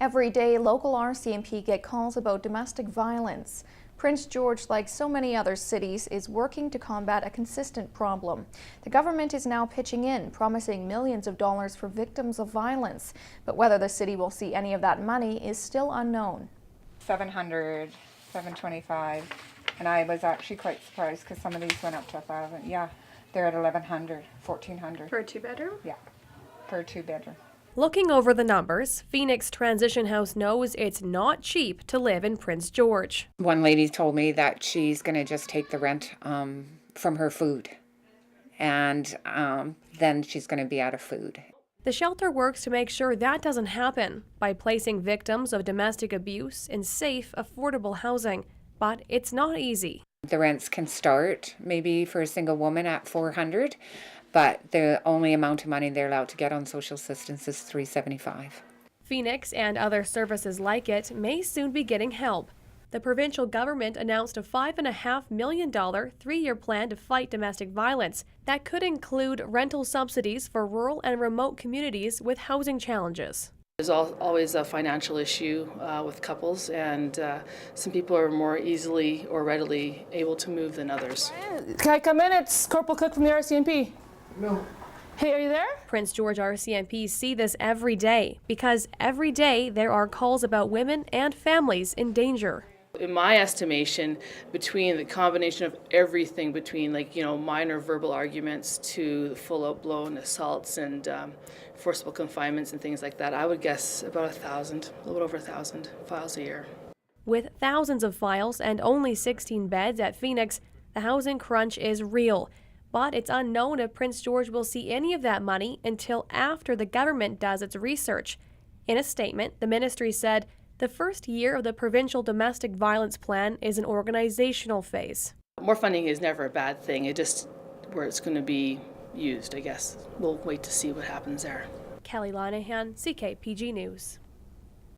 Every day, local RCMP get calls about domestic violence. Prince George, like so many other cities, is working to combat a consistent problem. The government is now pitching in, promising millions of dollars for victims of violence. But whether the city will see any of that money is still unknown. 700, 725, and I was actually quite surprised because some of these went up to 1,000. Yeah, they're at 1,100, 1,400. For a two-bedroom? Yeah, for a two-bedroom. Looking over the numbers, Phoenix Transition House knows it's not cheap to live in Prince George. One lady told me that she's going to just take the rent from her food, and then she's going to be out of food. The shelter works to make sure that doesn't happen by placing victims of domestic abuse in safe, affordable housing. But it's not easy. The rents can start maybe for a single woman at $400, but the only amount of money they're allowed to get on social assistance is $375. Phoenix and other services like it may soon be getting help. The provincial government announced a $5.5 million three-year plan to fight domestic violence that could include rental subsidies for rural and remote communities with housing challenges. There's always a financial issue with couples, and some people are more easily or readily able to move than others. Can I come in? It's Corporal Cook from the RCMP. No. Hey, are you there? Prince George RCMP see this every day because every day there are calls about women and families in danger. In my estimation, between the combination of everything, between minor verbal arguments to full-out-blown assaults and forcible confinements and things like that, I would guess about 1,000, a little bit over 1,000 files a year. With thousands of files and only 16 beds at Phoenix, the housing crunch is real. But it's unknown if Prince George will see any of that money until after the government does its research. In a statement, the ministry said the first year of the provincial domestic violence plan is an organizational phase. More funding is never a bad thing. It just where it's going to be used, I guess. We'll wait to see what happens there. Kelly Linehan, CKPG News.